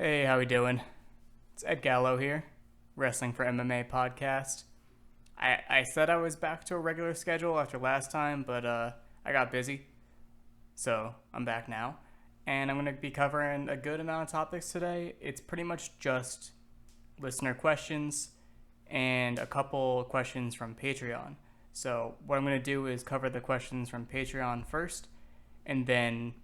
Hey, how we doing? It's Ed Gallo here, Wrestling for MMA podcast. I said I was back to a regular schedule after last time, but I got busy, so I'm back now. And I'm going to be covering a good amount of topics today. It's pretty much just listener questions and a couple questions from Patreon. So what I'm going to do is cover the questions from Patreon first, and then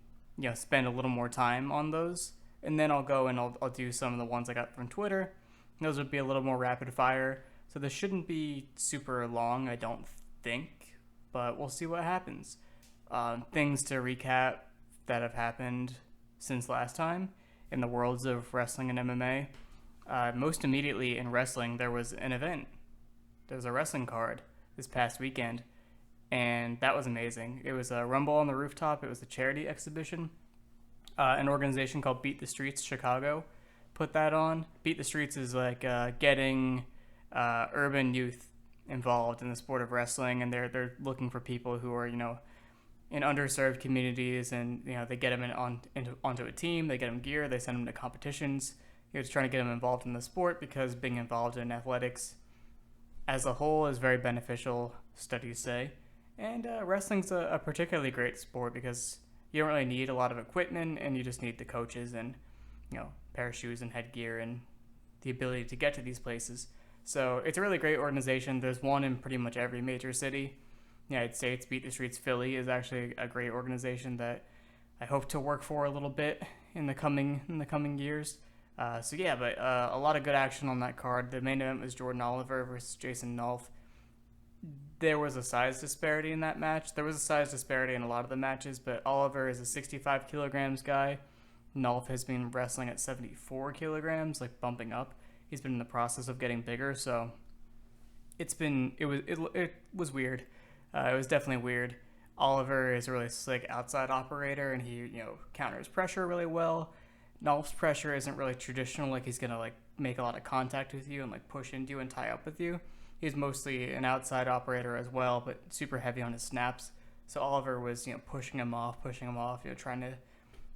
spend a little more time on those, and then I'll go and I'll do some of the ones I got from Twitter. Those would be a little more rapid fire, so this shouldn't be super long, I don't think, but we'll see what happens. Things to recap that have happened since last time in the worlds of wrestling and MMA. Most immediately in wrestling, there was an event. There was a wrestling card this past weekend, and that was amazing. It was a Rumble on the Rooftop. It was a charity exhibition. An organization called Beat the Streets Chicago put that on. Beat the Streets is like getting urban youth involved in the sport of wrestling, and they're looking for people who are in underserved communities, and they get them onto a team. They get them gear. They send them to competitions. Just trying to get them involved in the sport, because being involved in athletics as a whole is very beneficial, studies say. And wrestling's a particularly great sport because you don't really need a lot of equipment, and you just need the coaches and pair of shoes and headgear and the ability to get to these places. So it's a really great organization. There's one in pretty much every major city in the United States. Beat the Streets Philly is actually a great organization that I hope to work for a little bit in the coming years. But a lot of good action on that card. The main event was Jordan Oliver versus Jason Dolph. There was a size disparity in that match. There was a size disparity in a lot of the matches, but Oliver is a 65 kilograms guy. Dolph has been wrestling at 74 kilograms, like bumping up. He's been in the process of getting bigger, so it was weird. It was definitely weird. Oliver is a really slick outside operator, and he counters pressure really well. Dolph's pressure isn't really traditional, like he's gonna make a lot of contact with you and push into you and tie up with you. He's mostly an outside operator as well, but super heavy on his snaps. So Oliver was pushing him off, trying to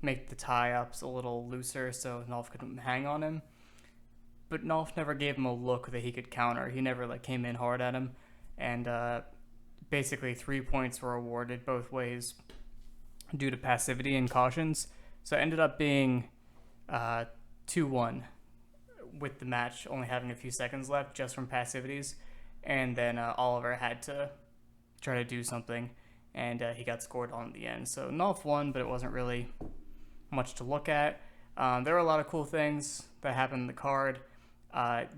make the tie-ups a little looser so Dolph couldn't hang on him. But Dolph never gave him a look that he could counter. He never came in hard at him, and basically 3 points were awarded both ways due to passivity and cautions. So it ended up being 2-1 with the match only having a few seconds left just from passivities. And then Oliver had to try to do something, and he got scored on at the end. So Dolph won, but it wasn't really much to look at. There were a lot of cool things that happened in the card.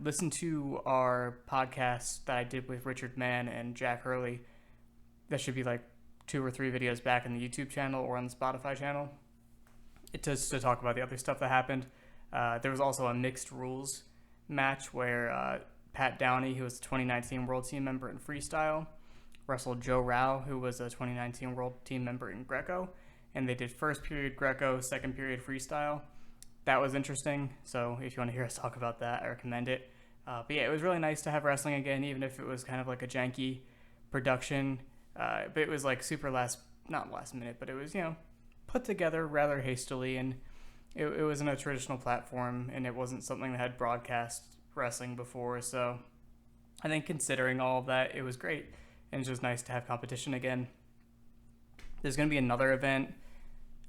Listen to our podcast that I did with Richard Mann and Jack Hurley. That should be 2 or 3 videos back in the YouTube channel or on the Spotify channel. Just to talk about the other stuff that happened. There was also a mixed rules match where Pat Downey, who was a 2019 World Team member in freestyle, wrestled Joe Rao, who was a 2019 World Team member in Greco, and they did first period Greco, second period freestyle. That was interesting, so if you want to hear us talk about that, I recommend it. But yeah, it was really nice to have wrestling again, even if it was kind of like a janky production. But it was super not last minute, but it was, put together rather hastily, and it wasn't a traditional platform, and it wasn't something that had broadcast wrestling before. So I think considering all of that, it was great, and it's just nice to have competition again. There's going to be another event.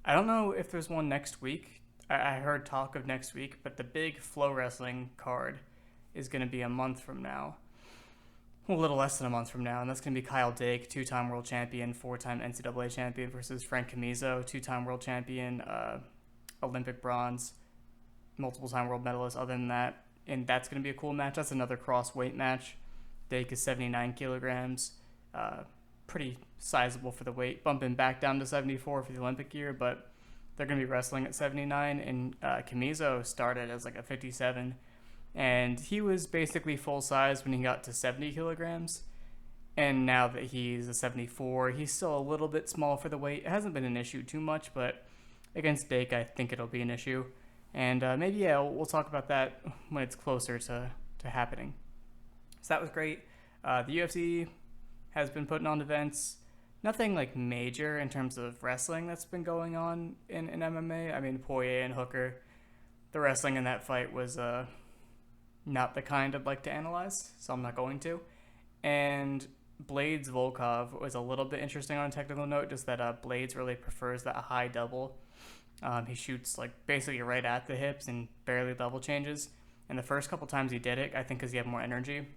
I don't know if there's one next week. I heard talk of next week, but the big Flow Wrestling card is going to be a month from now. A little less than a month from now, and that's going to be Kyle Dake, 2-time world champion, 4-time NCAA champion, versus Frank Camizo, 2-time world champion, Olympic bronze, multiple-time world medalist. Other than that, and that's going to be a cool match. That's another cross-weight match. Dake is 79 kilograms, pretty sizable for the weight, bumping back down to 74 for the Olympic year, but they're going to be wrestling at 79, and Camizo started as a 57, and he was basically full size when he got to 70 kilograms, and now that he's a 74, he's still a little bit small for the weight. It hasn't been an issue too much, but against Dake, I think it'll be an issue, and maybe we'll talk about that when it's closer to happening. So that was great. The UFC has been putting on events. Nothing major in terms of wrestling that's been going on in MMA. I mean, Poirier and Hooker, the wrestling in that fight was not the kind I'd like to analyze, so I'm not going to. And Blades Volkov was a little bit interesting on a technical note, just that Blades really prefers that high double. He shoots like basically right at the hips and barely double changes. And the first couple times he did it, I think because he had more energy,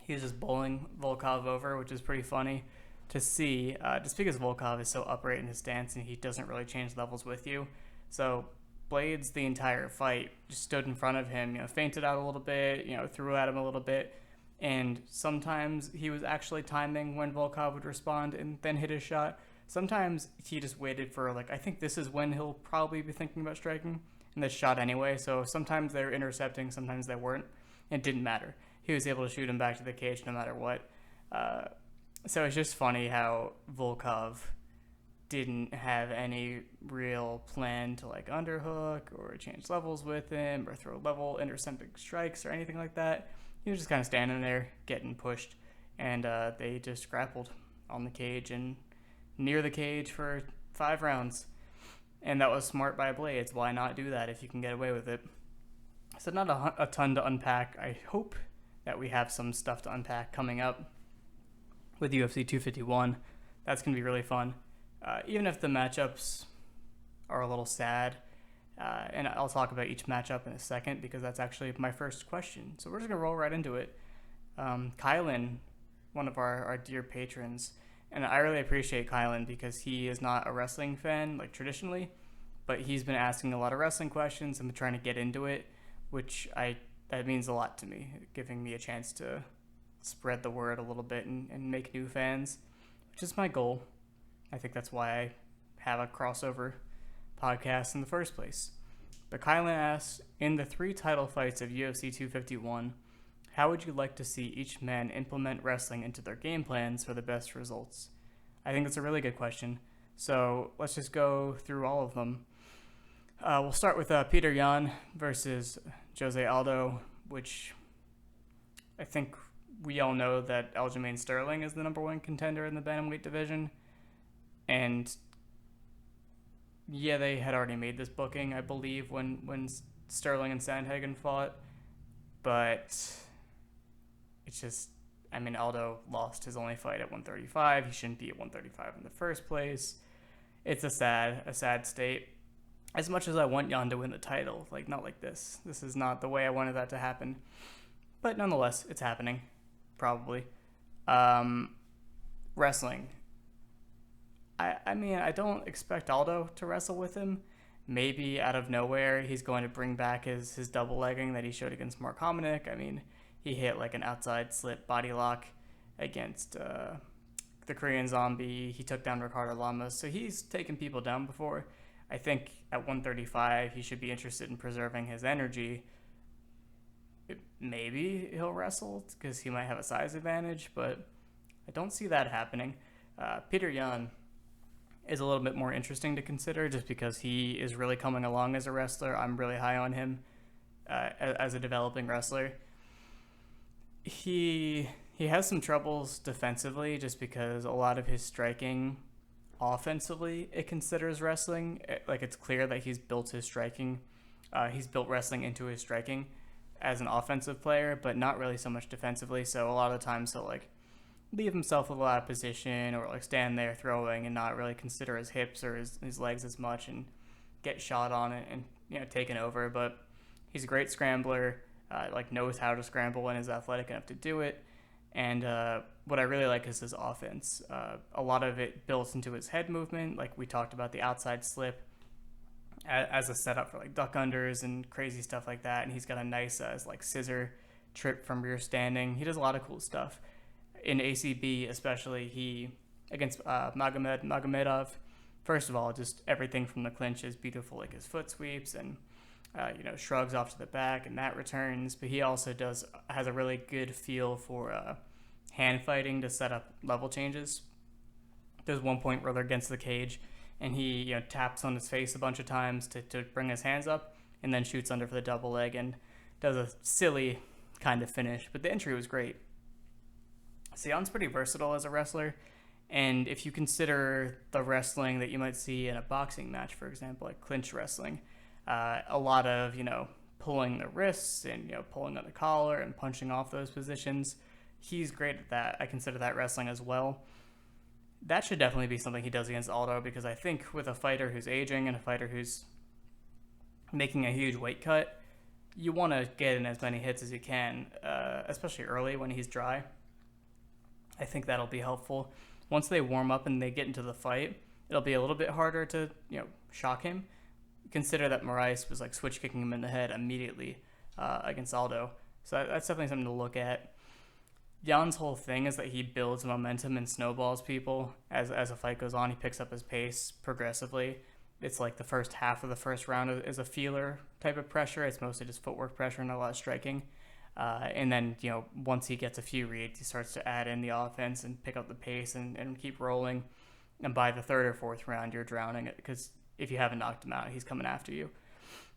he was just bowling Volkov over, which is pretty funny to see, just because Volkov is so upright in his stance and he doesn't really change levels with you. So Blades the entire fight just stood in front of him, feinted out a little bit, threw at him a little bit. And sometimes he was actually timing when Volkov would respond and then hit his shot. Sometimes he just waited for, I think this is when he'll probably be thinking about striking, and then shot anyway. So sometimes they were intercepting, sometimes they weren't. It didn't matter. He was able to shoot him back to the cage no matter what. So it's just funny how Volkov didn't have any real plan to underhook or change levels with him or throw level intercepting strikes or anything like that. He was just kind of standing there getting pushed, and they just grappled on the cage and near the cage for 5 rounds. And that was smart by Blades. Why not do that if you can get away with it? So not a ton to unpack. I hope that we have some stuff to unpack coming up with UFC 251. That's going to be really fun. Even if the matchups are a little sad, and I'll talk about each matchup in a second because that's actually my first question. So we're just going to roll right into it. Kylan, one of our dear patrons, and I really appreciate Kylan because he is not a wrestling fan traditionally, but he's been asking a lot of wrestling questions and been trying to get into it, which that means a lot to me, giving me a chance to spread the word a little bit and make new fans, which is my goal. I think that's why I have a crossover podcast in the first place. But Kylan asks, in the 3 title fights of UFC 251, how would you like to see each man implement wrestling into their game plans for the best results? I think that's a really good question. So let's just go through all of them. We'll start with Peter Yan versus Jose Aldo, which I think we all know that Aljamain Sterling is the number 1 contender in the bantamweight division. And yeah, they had already made this booking, I believe, when Sterling and Sandhagen fought. But it's just, Aldo lost his only fight at 135. He shouldn't be at 135 in the first place. It's a sad state. As much as I want Yan to win the title, not like this. This is not the way I wanted that to happen. But nonetheless, it's happening. Probably. Wrestling. I don't expect Aldo to wrestle with him. Maybe out of nowhere, he's going to bring back his double legging that he showed against Mark Hominick. He hit an outside slip body lock against the Korean Zombie. He took down Ricardo Lamas. So he's taken people down before. I think at 135, he should be interested in preserving his energy. Maybe he'll wrestle because he might have a size advantage, but I don't see that happening. Peter Yan is a little bit more interesting to consider just because he is really coming along as a wrestler. I'm really high on him as a developing wrestler. He has some troubles defensively just because a lot of his striking offensively it considers wrestling. It's clear that he's built his striking. He's built wrestling into his striking as an offensive player, but not really so much defensively. So a lot of times he'll leave himself a lot of position or stand there throwing and not really consider his hips or his legs as much and get shot on it and taken over. But he's a great scrambler, knows how to scramble and is athletic enough to do it. And what I really like is his offense. A lot of it built into his head movement, we talked about the outside slip as a setup for duck unders and crazy stuff like that. And he's got a nice scissor trip from rear standing. He does a lot of cool stuff. In ACB especially, he against Magomedov, first of all, just everything from the clinch is beautiful, his foot sweeps and shrugs off to the back and that returns. But he also has a really good feel for hand fighting to set up level changes. There's one point where they're against the cage and he taps on his face a bunch of times to bring his hands up and then shoots under for the double leg and does a silly kind of finish. But the entry was great. Sion's pretty versatile as a wrestler, and if you consider the wrestling that you might see in a boxing match, for example, clinch wrestling, A lot of, pulling the wrists and, pulling on the collar and punching off those positions. He's great at that. I consider that wrestling as well. That should definitely be something he does against Aldo, because I think with a fighter who's aging and a fighter who's making a huge weight cut, you want to get in as many hits as you can, especially early when he's dry. I think that'll be helpful. Once they warm up and they get into the fight, it'll be a little bit harder to, shock him. Consider that Moraes was like switch kicking him in the head immediately against Aldo. So that's definitely something to look at. Jan's whole thing is that he builds momentum and snowballs people as a fight goes on. He picks up his pace progressively. It's like the first half of the first round is a feeler type of pressure. It's mostly just footwork pressure and a lot of striking. And then, once he gets a few reads, he starts to add in the offense and pick up the pace and keep rolling. And by the third or fourth round, you're drowning it, because if you haven't knocked him out, he's coming after you.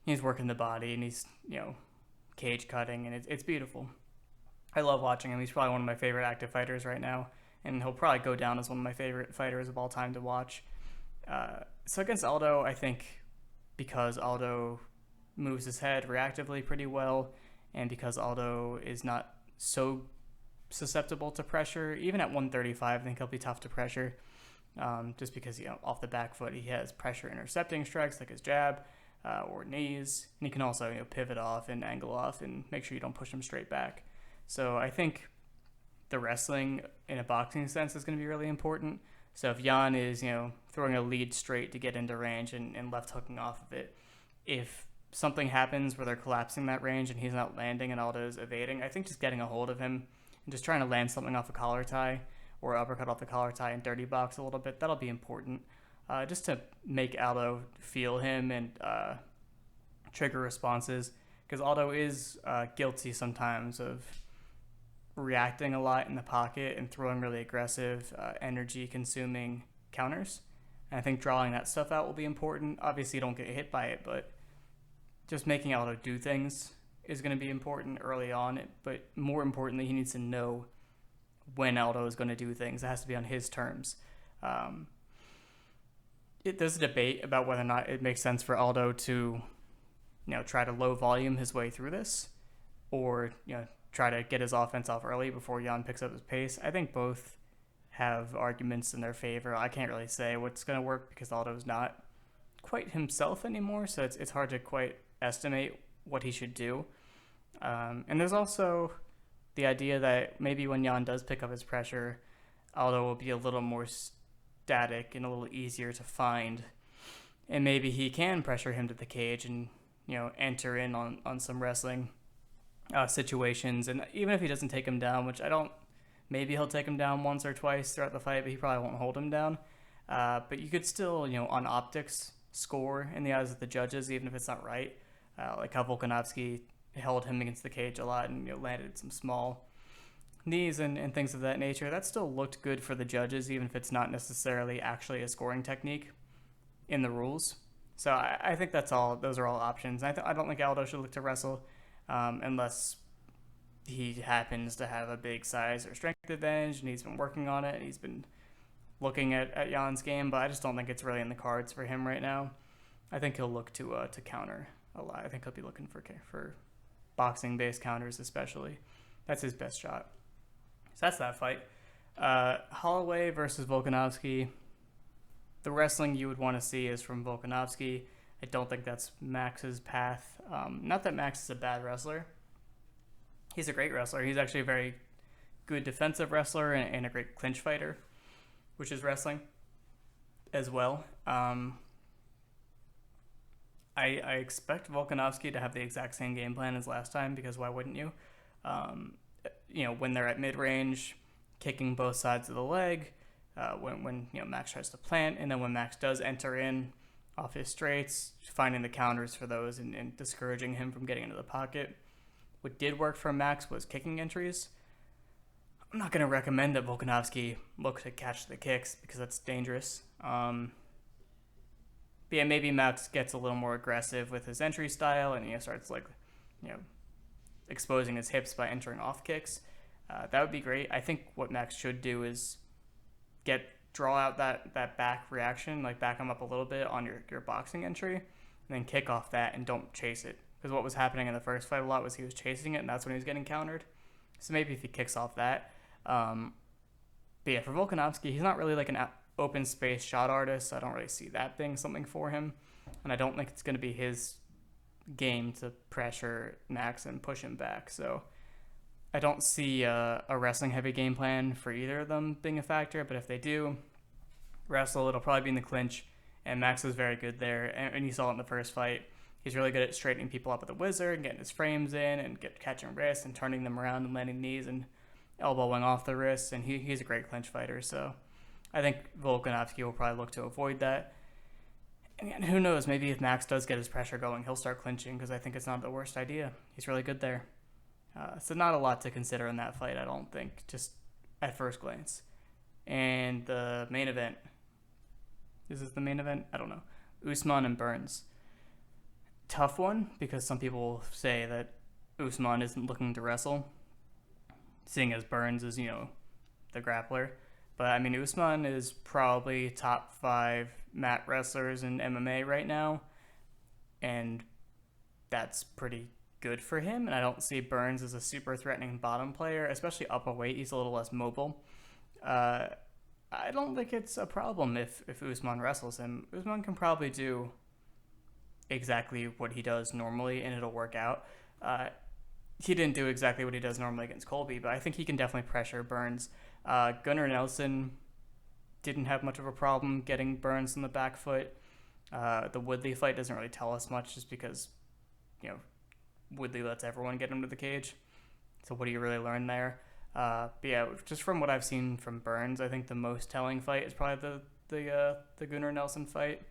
He's working the body and he's, cage cutting, and it's beautiful. I love watching him. He's probably one of my favorite active fighters right now, and he'll probably go down as one of my favorite fighters of all time to watch. So against Aldo, I think because Aldo moves his head reactively pretty well, and because Aldo is not so susceptible to pressure, even at 135, I think he'll be tough to pressure, just because, off the back foot, he has pressure intercepting strikes like his jab or knees, and he can also, pivot off and angle off and make sure you don't push him straight back. So I think the wrestling in a boxing sense is going to be really important. So if Jan is, throwing a lead straight to get into range and left hooking off of it, if something happens where they're collapsing that range and he's not landing and Aldo's evading, I think just getting a hold of him and just trying to land something off a collar tie or uppercut off the collar tie and dirty box a little bit, that'll be important. Just to make Aldo feel him and trigger responses, because Aldo is guilty sometimes of reacting a lot in the pocket and throwing really aggressive, energy-consuming counters. And I think drawing that stuff out will be important. Obviously, you don't get hit by it, but just making Aldo do things is going to be important early on. But more importantly, he needs to know when Aldo is going to do things. It has to be on his terms. There's a debate about whether or not it makes sense for Aldo to, try to low volume his way through this, or, try to get his offense off early before Jan picks up his pace. I think both have arguments in their favor. I can't really say what's going to work because Aldo's not quite himself anymore, so it's hard to quite estimate what he should do. And there's also the idea that maybe when Jan does pick up his pressure, Aldo will be a little more static and a little easier to find, and maybe he can pressure him to the cage and, enter in on some wrestling situations. And even if he doesn't take him down, which I don't, maybe he'll take him down once or twice throughout the fight, but he probably won't hold him down. But you could still, on optics, score in the eyes of the judges, even if it's not right. Like how Vulcan Oski held him against the cage a lot and landed some small knees and things of that nature. That still looked good for the judges, even if it's not necessarily actually a scoring technique in the rules. So I think that's all. Those are all options. I don't think Aldo should look to wrestle unless he happens to have a big size or strength advantage and he's been working on it and he's been looking at Jan's game. But I just don't think it's really in the cards for him right now. I think he'll look to counter a lot. I think he'll be looking for boxing-based counters especially. That's his best shot. So that's that fight. Holloway versus Vulcan Oski. The wrestling you would want to see is from Vulcan Oski. I don't think that's Max's path. Not that Max is a bad wrestler. He's a great wrestler. He's actually a very good defensive wrestler and a great clinch fighter, which is wrestling as well. I expect Vulcan Oski to have the exact same game plan as last time, because why wouldn't you? When they're at mid-range, kicking both sides of the leg, when Max tries to plant, and then when Max does enter in off his straights, finding the counters for those and discouraging him from getting into the pocket. What did work for Max was kicking entries. I'm not going to recommend that Volkanovski look to catch the kicks because that's dangerous. But yeah, maybe Max gets a little more aggressive with his entry style and starts exposing his hips by entering off kicks. That would be great. I think what Max should do is draw out that back reaction, like back him up a little bit on your boxing entry, and then kick off that and don't chase it. Because what was happening in the first fight a lot was he was chasing it, and that's when he was getting countered. So maybe if he kicks off that. But yeah, for Vulcan Oski, he's not really like an open space shot artist. So I don't really see that being something for him. And I don't think it's going to be his game to pressure Max and push him back. So I don't see a wrestling heavy game plan for either of them being a factor. But if they do wrestle, it'll probably be in the clinch. And Max is very good there. And you saw it in the first fight. He's really good at straightening people up with the wizard and getting his frames in and catching wrists and turning them around and landing knees and elbowing off the wrists. And he's a great clinch fighter. So I think Vulcan Oski will probably look to avoid that. And who knows, maybe if Max does get his pressure going, he'll start clinching because I think it's not the worst idea. He's really good there. So not a lot to consider in that fight, I don't think, just at first glance. And the main event. Is this the main event? I don't know. Usman and Burns. Tough one because some people say that Usman isn't looking to wrestle, seeing as Burns is, the grappler. But I mean, Usman is probably top 5 mat wrestlers in MMA right now, and that's pretty good for him. And I don't see Burns as a super threatening bottom player, especially upper weight. He's a little less mobile. I don't think it's a problem if Usman wrestles him. Usman can probably do exactly what he does normally, and it'll work out. He didn't do exactly what he does normally against Colby, but I think he can definitely pressure Burns. Gunnar Nelson didn't have much of a problem getting Burns in the back foot. The Woodley fight doesn't really tell us much just because, Woodley lets everyone get into the cage. So what do you really learn there? But yeah, just from what I've seen from Burns, I think the most telling fight is probably the Gunnar Nelson fight.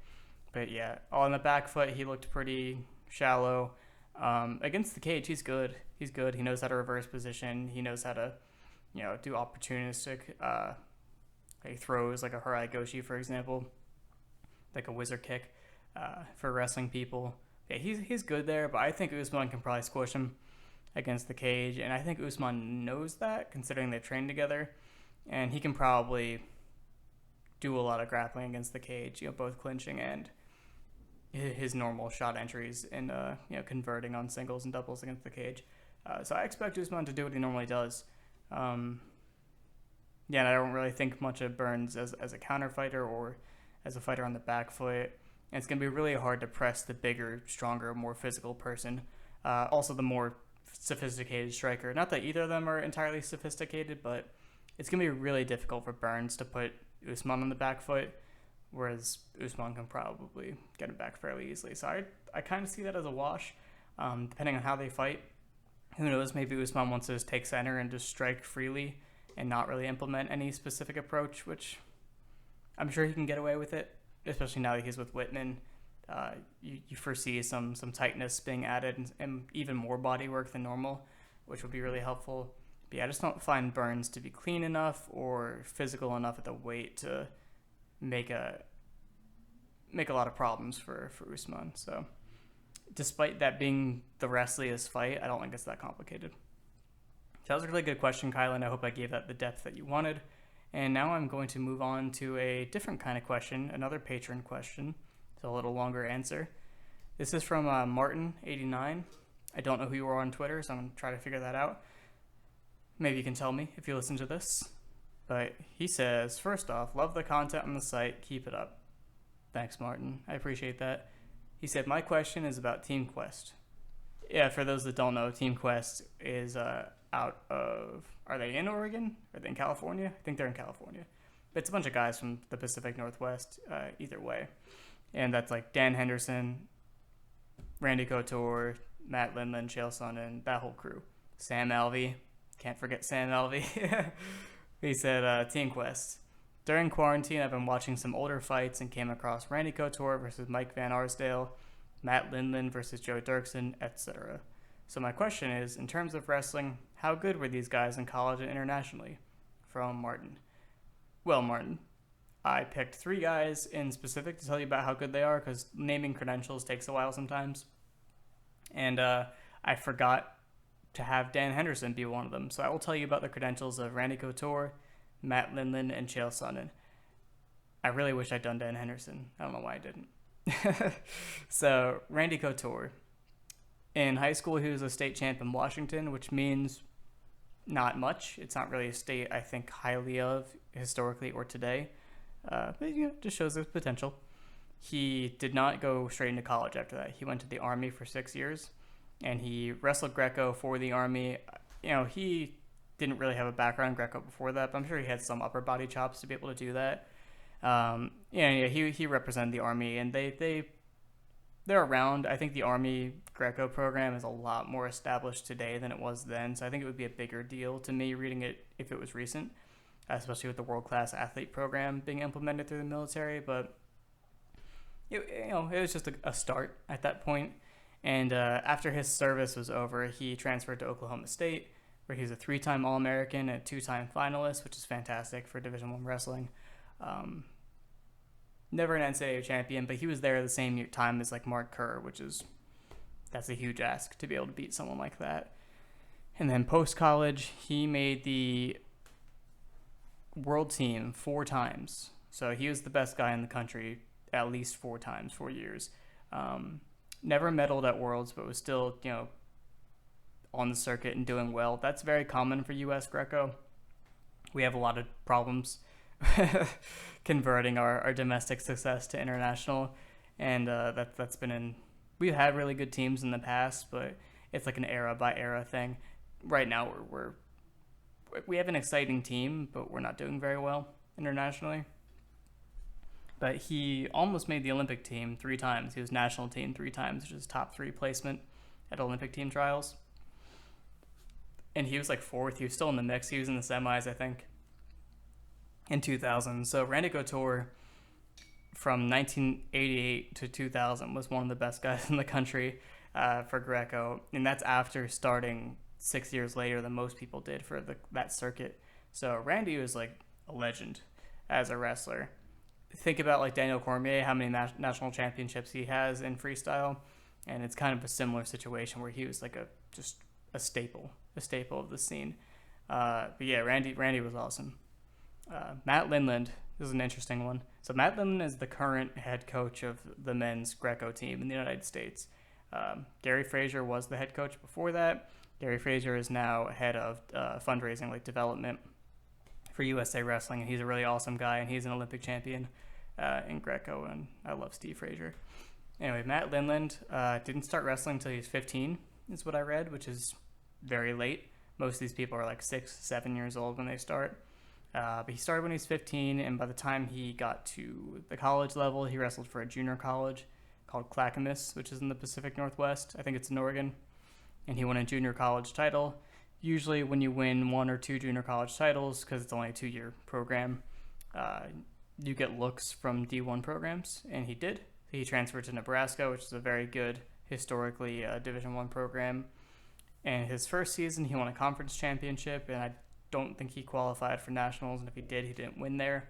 But yeah, on the back foot, he looked pretty shallow. Against the cage, he's good. He's good. He knows how to reverse position. He knows how to, do opportunistic throws, like a Harai Goshi, for example, like a wizard kick for wrestling people. Yeah, he's good there, but I think Usman can probably squish him against the cage, and I think Usman knows that, considering they've trained together, and he can probably do a lot of grappling against the cage, both clinching and his normal shot entries and converting on singles and doubles against the cage. So I expect Usman to do what he normally does. And I don't really think much of Burns as a counter fighter or as a fighter on the back foot. And it's going to be really hard to press the bigger, stronger, more physical person. Also the more sophisticated striker. Not that either of them are entirely sophisticated, but it's going to be really difficult for Burns to put Usman on the back foot, whereas Usman can probably get it back fairly easily. So I kind of see that as a wash, depending on how they fight. Who knows, maybe Usman wants to just take center and just strike freely and not really implement any specific approach, which I'm sure he can get away with it, especially now that he's with Whitman. You foresee some tightness being added and even more body work than normal, which would be really helpful. But yeah, I just don't find Burns to be clean enough or physical enough at the weight to make a lot of problems for Usman. So despite that being the wrestliest fight, I don't think it's that complicated. So that was a really good question, Kylan. I hope I gave that the depth that you wanted. And now I'm going to move on to a different kind of question, another patron question. It's a little longer answer. This is from Martin89. I don't know who you are on Twitter, so I'm going to try to figure that out. Maybe you can tell me if you listen to this. But he says, first off, love the content on the site. Keep it up. Thanks, Martin. I appreciate that. He said, my question is about Team Quest. Yeah, for those that don't know, Team Quest is out of... Are they in Oregon? Are they in California? I think they're in California. But it's a bunch of guys from the Pacific Northwest, either way. And that's like Dan Henderson, Randy Couture, Matt Lindland, Chael Sonnen, that whole crew. Sam Alvey. Can't forget Sam Alvey. He said, Team Quest. During quarantine, I've been watching some older fights and came across Randy Couture versus Mike Van Arsdale, Matt Lindland versus Joe Dirksen, etc. So my question is, in terms of wrestling, how good were these guys in college and internationally? From Martin. Well, Martin, I picked 3 guys in specific to tell you about how good they are, because naming credentials takes a while sometimes. And I forgot to have Dan Henderson be one of them. So I will tell you about the credentials of Randy Couture, Matt Lindland, and Chael Sonnen. I really wish I'd done Dan Henderson. I don't know why I didn't. So, Randy Couture. In high school, he was a state champ in Washington, which means not much. It's not really a state I think highly of historically or today, but just shows his potential. He did not go straight into college after that. He went to the Army for 6 years, and he wrestled Greco for the Army. He didn't really have a background in Greco before that, but I'm sure he had some upper body chops to be able to do that. He represented the Army, and they're around. I think the Army Greco program is a lot more established today than it was then, so I think it would be a bigger deal to me reading it if it was recent, especially with the world-class athlete program being implemented through the military. But it was just a start at that point. And after his service was over, he transferred to Oklahoma State, where he was a 3-time All-American and a 2-time finalist, which is fantastic for Division I wrestling. Never an NCAA champion, but he was there the same time as like Mark Kerr, that's a huge ask to be able to beat someone like that. And then post-college, he made the world team 4 times. So he was the best guy in the country at least 4 times, 4 years. Never medaled at Worlds, but was still, on the circuit and doing well. That's very common for U.S. Greco. We have a lot of problems converting our domestic success to international, and that's been we've had really good teams in the past, but it's like an era by era thing. Right now we have an exciting team, but we're not doing very well internationally. But he almost made the Olympic team 3 times. He was national team 3 times, which is top 3 placement at Olympic team trials. And he was like 4th. He was still in the mix. He was in the semis, I think, in 2000. So Randy Couture, from 1988 to 2000, was one of the best guys in the country for Greco. And that's after starting 6 years later than most people did for that circuit. So Randy was like a legend as a wrestler. Think about like Daniel Cormier, how many national championships he has in freestyle. And it's kind of a similar situation where he was like a staple of the scene. But yeah, Randy was awesome. Matt Lindland is an interesting one. So Matt Lindland is the current head coach of the men's Greco team in the United States. Gary Frazier was the head coach before that. Gary Frazier is now head of fundraising, like development for USA Wrestling, and he's a really awesome guy, and he's an Olympic champion in Greco, and I love Steve Frazier. Anyway, Matt Lindland didn't start wrestling until he was 15, is what I read, which is very late. Most of these people are like 6, 7 years old when they start. But he started when he was 15, and by the time he got to the college level, he wrestled for a junior college called Clackamas, which is in the Pacific Northwest. I think it's in Oregon. And he won a junior college title. Usually when you win 1 or 2 junior college titles, because it's only a 2-year program, you get looks from D1 programs, and he did. He transferred to Nebraska, which is a very good, historically, Division I program. And his first season, he won a conference championship, and I don't think he qualified for nationals, and if he did, he didn't win there.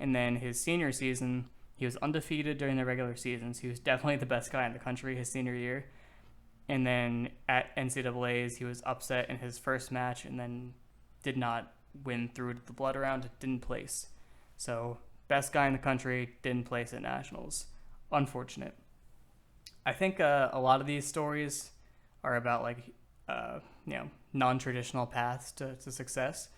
And then his senior season, he was undefeated during the regular seasons. He was definitely the best guy in the country his senior year. And then at NCAAs, he was upset in his first match and then did not win through to the blood round, didn't place. So best guy in the country, didn't place at nationals. Unfortunate. I think a lot of these stories are about like non-traditional paths to success.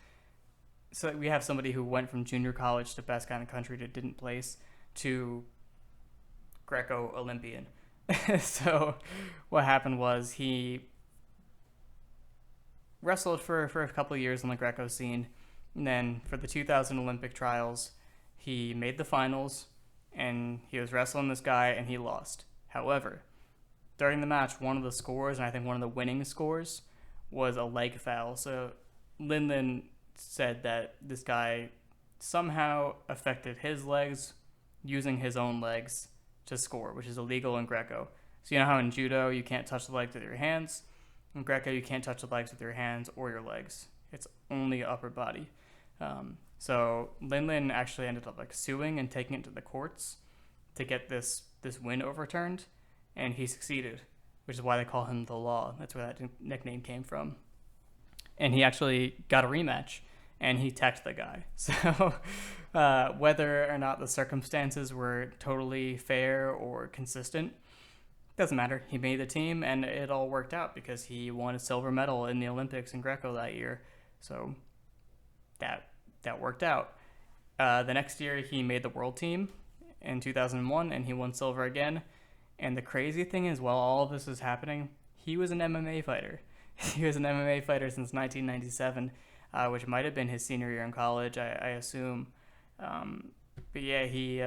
So we have somebody who went from junior college to best guy in the country to didn't place to Greco Olympian. So what happened was he wrestled for a couple of years on the Greco scene, and then for the 2000 Olympic trials, he made the finals, and he was wrestling this guy, and he lost. However, during the match, one of the scores, and I think one of the winning scores, was a leg foul. So Lindland said that this guy somehow affected his legs using his own legs to score, which is illegal in Greco. So you know how in judo you can't touch the legs with your hands? In Greco you can't touch the legs with your hands or your legs. It's only upper body. So Lindland actually ended up like suing and taking it to the courts to get this win overturned, and he succeeded, which is why they call him the Law. That's where that nickname came from. And he actually got a rematch and he teched the guy. So whether or not the circumstances were totally fair or consistent, doesn't matter. He made the team, and it all worked out because he won a silver medal in the Olympics in Greco that year. So that worked out. The next year, he made the world team in 2001, and he won silver again. And the crazy thing is, while all of this is happening, he was an MMA fighter. He was an MMA fighter since 1997, which might have been his senior year in college, I assume. But yeah, he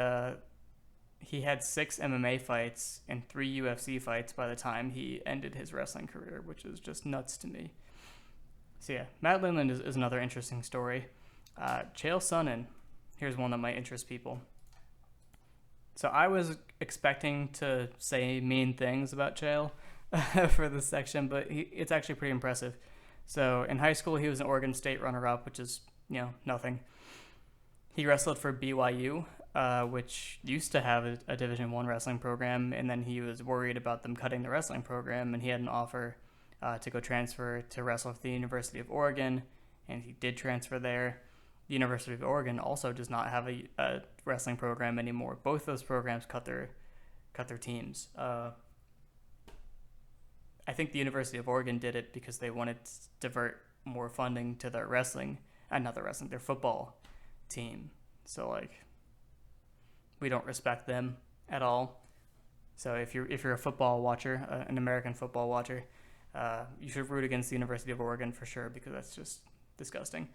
had 6 MMA fights and 3 UFC fights by the time he ended his wrestling career, which is just nuts to me. So yeah, Matt Lindland is another interesting story. Chael Sonnen, here's one that might interest people. So I was expecting to say mean things about Chael for this section, but it's actually pretty impressive. So in high school, he was an Oregon State runner-up, which is, nothing. He wrestled for BYU, which used to have a Division I wrestling program, and then he was worried about them cutting the wrestling program, and he had an offer to go transfer to wrestle for the University of Oregon, and he did transfer there. The University of Oregon also does not have a wrestling program anymore. Both those programs cut their teams. I think the University of Oregon did it because they wanted to divert more funding to their their football team. So we don't respect them at all. So if you're a football watcher, an American football watcher, you should root against the University of Oregon for sure, because that's just disgusting.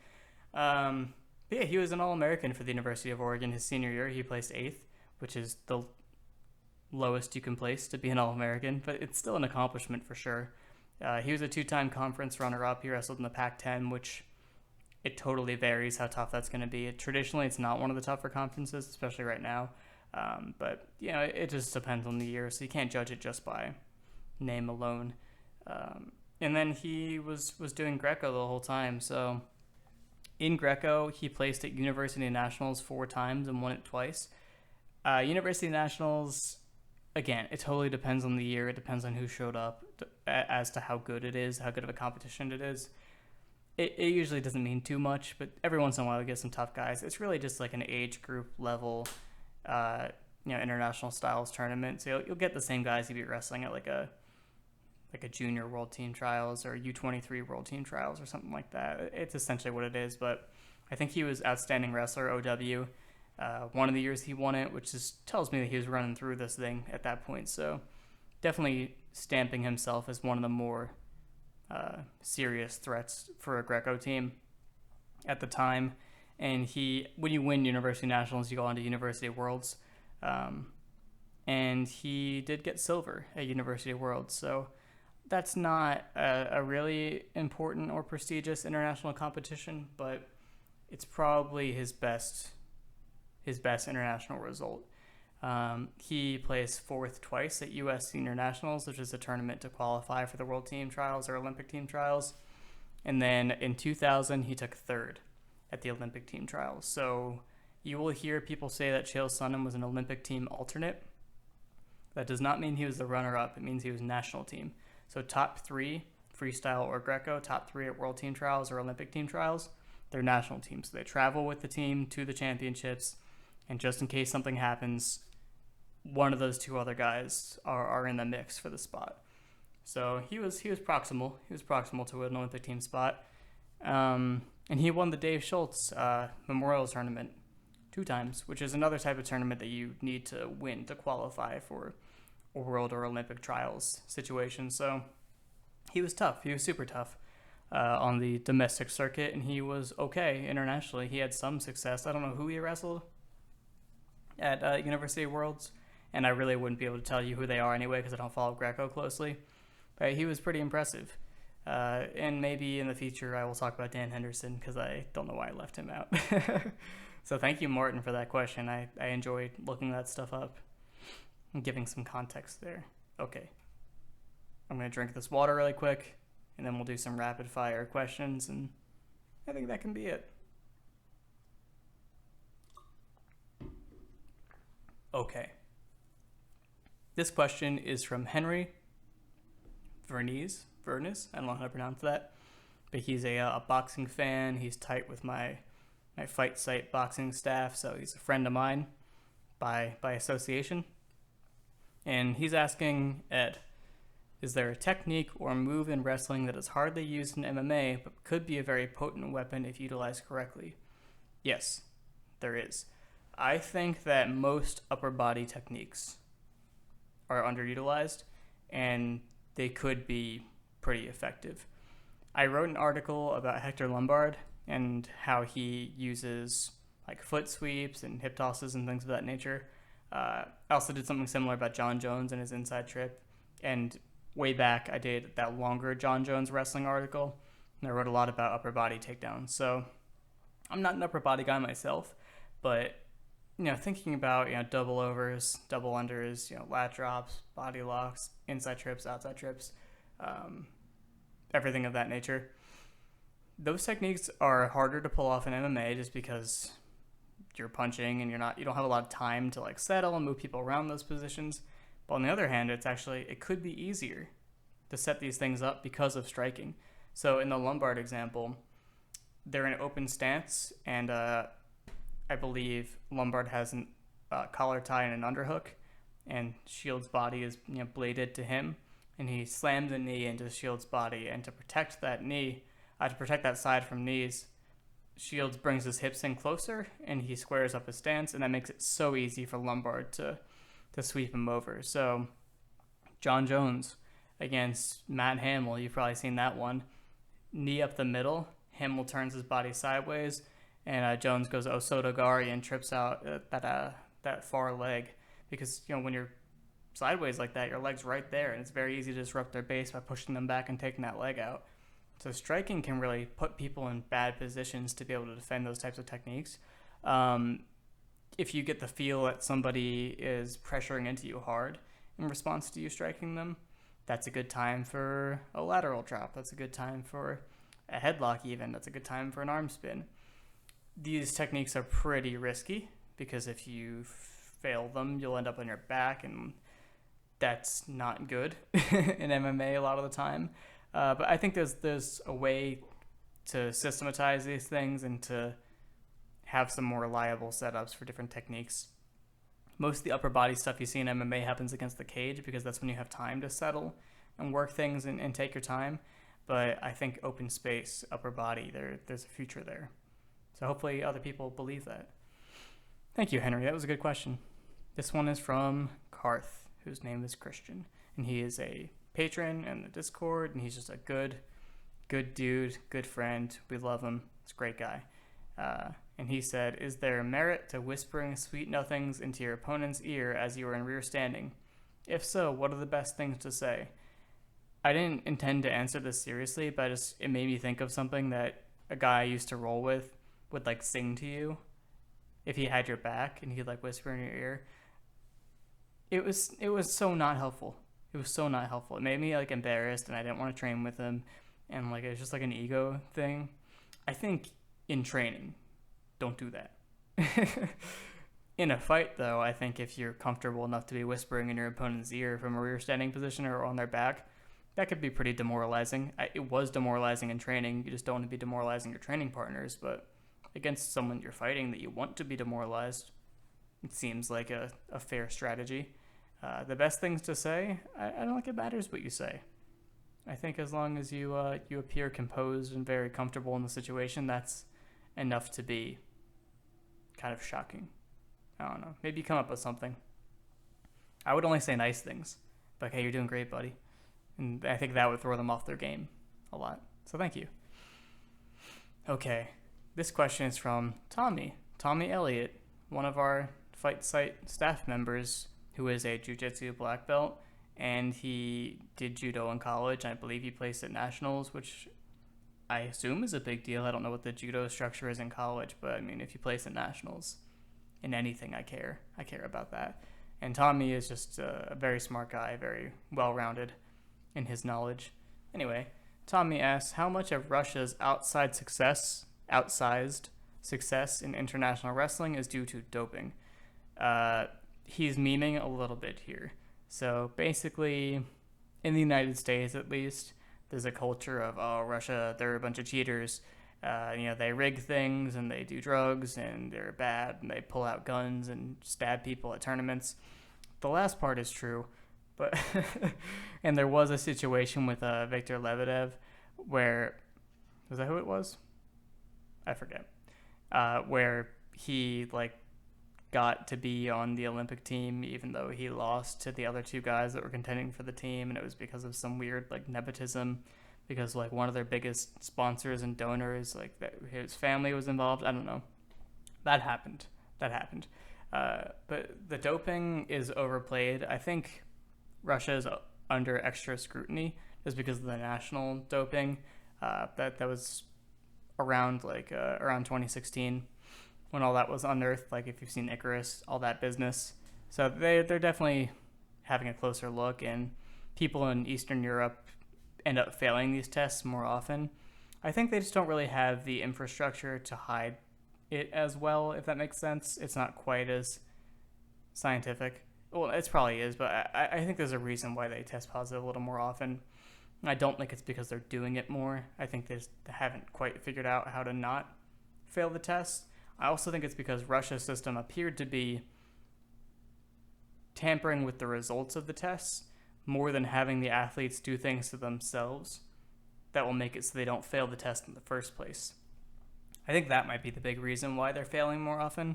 Yeah, he was an All-American for the University of Oregon his senior year. He placed 8th, which is the lowest you can place to be an All-American, but it's still an accomplishment for sure. He was a 2-time conference runner-up. He wrestled in the Pac-10, which it totally varies how tough that's going to be. Traditionally, it's not one of the tougher conferences, especially right now. But, it just depends on the year, so you can't judge it just by name alone. And then he was doing Greco the whole time, so in Greco, he placed at University Nationals 4 times and won it twice. University Nationals, again, it totally depends on the year. It depends on who showed up as to how good it is, how good of a competition it is. It usually doesn't mean too much, but every once in a while we get some tough guys. It's really just like an age group level, international styles tournament. So you'll get the same guys you'd be wrestling at like a junior world team trials or U23 world team trials or something like that. It's essentially what it is, but I think he was outstanding wrestler, OW. One of the years he won it, which just tells me that he was running through this thing at that point. So definitely stamping himself as one of the more serious threats for a Greco team at the time. And when you win University Nationals, you go on to University Worlds. And he did get silver at University Worlds. So that's not a really important or prestigious international competition, but it's probably his best international result. He placed 4th twice at U.S. Senior Nationals, which is a tournament to qualify for the World Team Trials or Olympic Team Trials. And then in 2000, he took 3rd at the Olympic Team Trials. So you will hear people say that Chael Sonnen was an Olympic team alternate. That does not mean he was the runner-up. It means he was national team. So top 3, freestyle or Greco, top 3 at World Team Trials or Olympic Team Trials, they're national teams. So they travel with the team to the championships, and just in case something happens, one of those 2 other guys are in the mix for the spot. So he was proximal. He was proximal to an Olympic team spot. And he won the Dave Schultz Memorial Tournament 2 times, which is another type of tournament that you need to win to qualify for a World or Olympic trials situation. So he was tough. He was super tough on the domestic circuit, and he was okay internationally. He had some success. I don't know who he wrestled at University Worlds, and I really wouldn't be able to tell you who they are anyway because I don't follow Greco closely. But he was pretty impressive. And maybe in the future I will talk about Dan Henderson because I don't know why I left him out. So thank you, Martin, for that question. I enjoyed looking that stuff up and giving some context there. Okay. I'm going to drink this water really quick, and then we'll do some rapid fire questions, and I think that can be it. Okay. This question is from Henry Verniz, I don't know how to pronounce that. but he's a boxing fan. He's tight with my fight site boxing staff, so he's a friend of mine by association. And he's asking Ed, is there a technique or move in wrestling that is hardly used in MMA but could be a very potent weapon if utilized correctly? Yes, there is. I think that most upper body techniques are underutilized and they could be pretty effective. I wrote an article about Hector Lombard and how he uses like foot sweeps and hip tosses and things of that nature. I also did something similar about John Jones and his inside trip. And way back, I did that longer John Jones wrestling article, and I wrote a lot about upper body takedowns. So I'm not an upper body guy myself, but thinking about double overs, double unders, lat drops, body locks, inside trips, outside trips, everything of that nature. Those techniques are harder to pull off in MMA just because you're punching and you don't have a lot of time to like settle and move people around those positions. But on the other hand, it could be easier to set these things up because of striking. So in the Lombard example, they're in an open stance, and I believe Lombard has a collar tie and an underhook, and Shield's body is bladed to him, and he slams the knee into Shield's body, and to protect that knee, to protect that side from knees, Shields brings his hips in closer, and he squares up his stance, and that makes it so easy for Lombard to sweep him over. So John Jones against Matt Hamill, you've probably seen that one. Knee up the middle, Hamill turns his body sideways, and Jones goes Osotogari and trips out that far leg. Because when you're sideways like that, your leg's right there, and it's very easy to disrupt their base by pushing them back and taking that leg out. So striking can really put people in bad positions to be able to defend those types of techniques. If you get the feel that somebody is pressuring into you hard in response to you striking them, that's a good time for a lateral drop. That's a good time for a headlock even. That's a good time for an arm spin. These techniques are pretty risky because if you fail them, you'll end up on your back, and that's not good in MMA a lot of the time. But I think there's a way to systematize these things and to have some more reliable setups for different techniques. Most of the upper body stuff you see in MMA happens against the cage because that's when you have time to settle and work things and take your time. But I think open space, upper body, there's a future there. So hopefully other people believe that. Thank you, Henry. That was a good question. This one is from Karth, whose name is Christian. And he is a patron in the Discord, and he's just a good dude, good friend. We love him. He's a great guy. And he said, is there merit to whispering sweet nothings into your opponent's ear as you are in rear standing? If so, what are the best things to say? I didn't intend to answer this seriously, but it made me think of something that a guy I used to roll with would like sing to you if he had your back and he'd like whisper in your ear. It was so not helpful. It was so not helpful. It made me like embarrassed, and I didn't want to train with him, and like it was just like an ego thing. I think in training, don't do that. In a fight, though, I think if you're comfortable enough to be whispering in your opponent's ear from a rear standing position or on their back, that could be pretty demoralizing. It was demoralizing in training. You just don't want to be demoralizing your training partners, but against someone you're fighting that you want to be demoralized, it seems like a fair strategy. The best things to say, I don't think it matters what you say. I think as long as you appear composed and very comfortable in the situation, that's enough to be kind of shocking. I don't know. Maybe come up with something. I would only say nice things. Like, hey, you're doing great, buddy. And I think that would throw them off their game a lot. So thank you. Okay. This question is from Tommy Elliott, one of our Fight Site staff members who is a jiu-jitsu black belt, and he did judo in college, and I believe he placed at nationals, which I assume is a big deal. I don't know what the judo structure is in college, but I mean, if you place at nationals in anything, I care about that. And Tommy is just a very smart guy, very well-rounded in his knowledge. Anyway, Tommy asks, how much of Russia's outsized success in international wrestling is due to doping? He's memeing a little bit here. So basically, in the United States at least, there's a culture of, oh, Russia, they're a bunch of cheaters. They rig things and they do drugs and they're bad and they pull out guns and stab people at tournaments. The last part is true, but and there was a situation with Victor Lebedev where, was that who it was? I forget. Where he got to be on the Olympic team even though he lost to the other two guys that were contending for the team, and it was because of some weird nepotism, because one of their biggest sponsors and donors, his family was involved. I don't know. That happened. But the doping is overplayed. I think Russia is under extra scrutiny just because of the national doping. That was around around 2016 when all that was unearthed. If you've seen Icarus, all that business. So they're definitely having a closer look, and people in Eastern Europe end up failing these tests more often. I think they just don't really have the infrastructure to hide it as well, if that makes sense. It's not quite as scientific. Well, it probably is, but I think there's a reason why they test positive a little more often. I don't think it's because they're doing it more. I think they haven't quite figured out how to not fail the test. I also think it's because Russia's system appeared to be tampering with the results of the tests more than having the athletes do things to themselves that will make it so they don't fail the test in the first place. I think that might be the big reason why they're failing more often,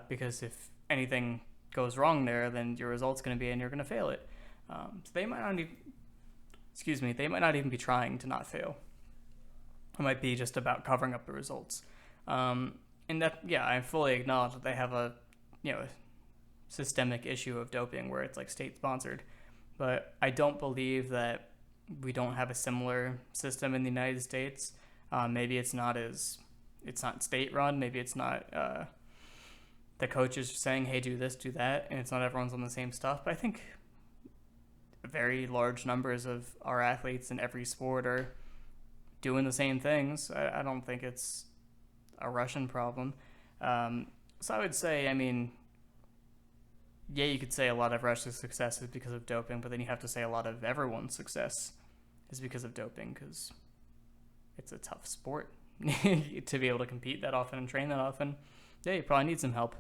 because if anything goes wrong there, then your result's going to be and you're going to fail it. So they might not even be trying to not fail. It might be just about covering up the results. And that, yeah, I fully acknowledge that they have a systemic issue of doping where it's state sponsored, but I don't believe that we don't have a similar system in the United States. Maybe it's not state run. Maybe it's not the coaches saying, hey, do this, do that, and it's not everyone's on the same stuff. But I think very large numbers of our athletes in every sport are doing the same things. I don't think it's a Russian problem. So I would say, yeah, you could say a lot of Russia's success is because of doping, but then you have to say a lot of everyone's success is because of doping, because it's a tough sport to be able to compete that often and train that often. Yeah, you probably need some help.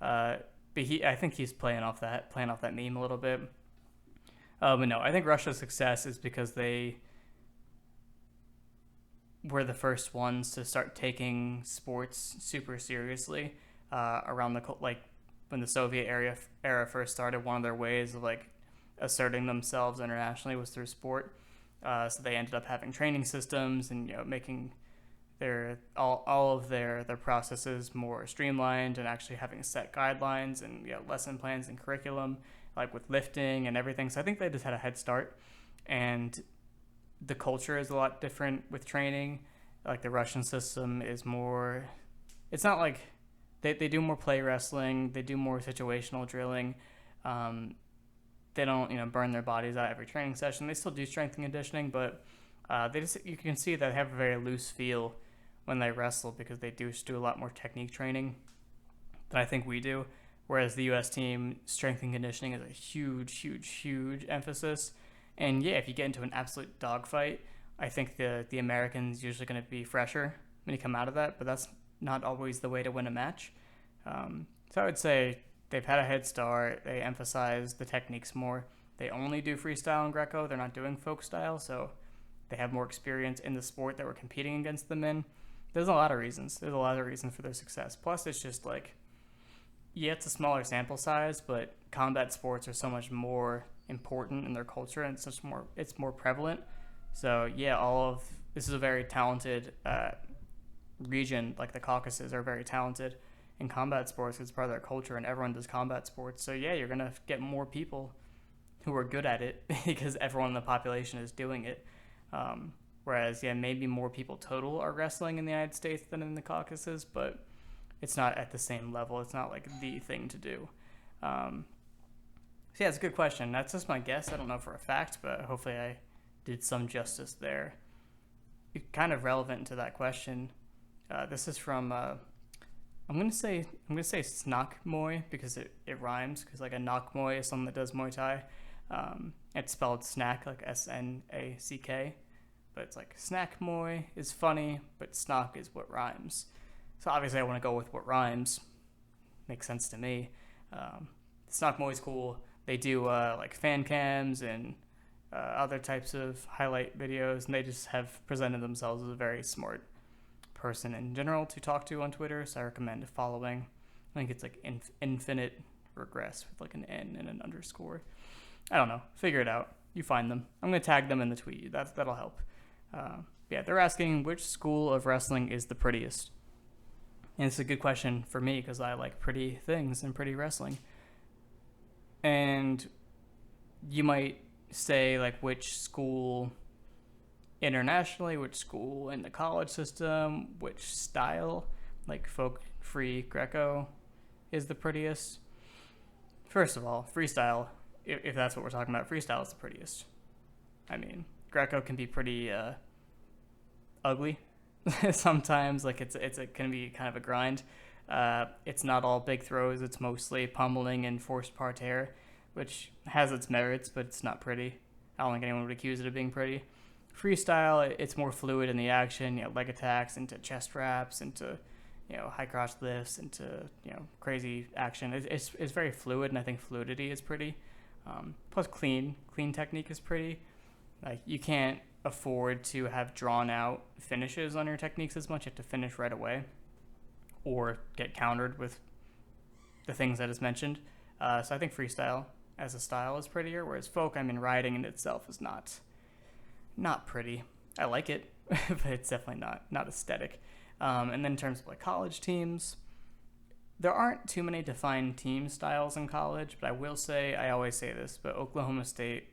But I think he's playing off that meme a little bit. But no, I think Russia's success is because they were the first ones to start taking sports super seriously around when the Soviet era first started. One of their ways of asserting themselves internationally was through sport. So they ended up having training systems and making their all of their processes more streamlined and actually having set guidelines and lesson plans and curriculum with lifting and everything. So I think they just had a head start, and the culture is a lot different with training. The Russian system is more, it's not they do more play wrestling, they do more situational drilling. They don't burn their bodies out every training session. They still do strength and conditioning, but you can see that they have a very loose feel when they wrestle because they do a lot more technique training than I think we do. Whereas the U.S. team, strength and conditioning is a huge emphasis. And yeah, if you get into an absolute dogfight, I think the American's usually going to be fresher when you come out of that, but that's not always the way to win a match. So I would say they've had a head start. They emphasize the techniques more. They only do freestyle and Greco. They're not doing folk style, so they have more experience in the sport that we're competing against them in. There's a lot of reasons. There's a lot of reasons for their success. Plus, it's just yeah, it's a smaller sample size, but combat sports are so much more important in their culture, and it's more prevalent. So yeah, this is a very talented region. The Caucasus are very talented in combat sports. It's part of their culture, and everyone does combat sports. So yeah, you're gonna get more people who are good at it because everyone in the population is doing it. Whereas yeah, maybe more people total are wrestling in the United States than in the Caucasus, but it's not at the same level. It's not the thing to do. So yeah, it's a good question. That's just my guess. I don't know for a fact, but hopefully I did some justice there. Kind of relevant to that question. This is from I'm gonna say Snak Moy because it rhymes, because a Nak Moy is someone that does Muay Thai. It's spelled snack, SNACK. but it's like snack moi is funny, but snock is what rhymes. So obviously I want to go with what rhymes. Makes sense to me. Snock moi is cool. They do like fan cams and other types of highlight videos, and they just have presented themselves as a very smart person in general to talk to on Twitter, so I recommend following. I think it's like infinite regress with like an N and an underscore. I don't know. Figure it out. You find them. I'm going to tag them in the tweet. That'll help. Yeah, they're asking which school of wrestling is the prettiest. And it's a good question for me because I like pretty things and pretty wrestling. And you might say like which school internationally, which school in the college system, which style, like folk, free, Greco is the prettiest. First of all, freestyle, if that's what we're talking about, freestyle is the prettiest. I mean, Greco can be pretty ugly sometimes. Like it can be kind of a grind. It's not all big throws. It's mostly pummeling and forced parterre, which has its merits, but it's not pretty. I don't think anyone would accuse it of being pretty. Freestyle, it's more fluid in the action. Leg attacks into chest wraps, into high crotch lifts, into crazy action. It's very fluid, and I think fluidity is pretty. Plus, clean technique is pretty. Like you can't afford to have drawn out finishes on your techniques as much. You have to finish right away, or get countered with the things that is mentioned. So I think freestyle as a style is prettier, whereas folk, riding in itself is not pretty. I like it, but it's definitely not aesthetic. And then in terms of like college teams, there aren't too many defined team styles in college, but I will say, I always say this, but Oklahoma State,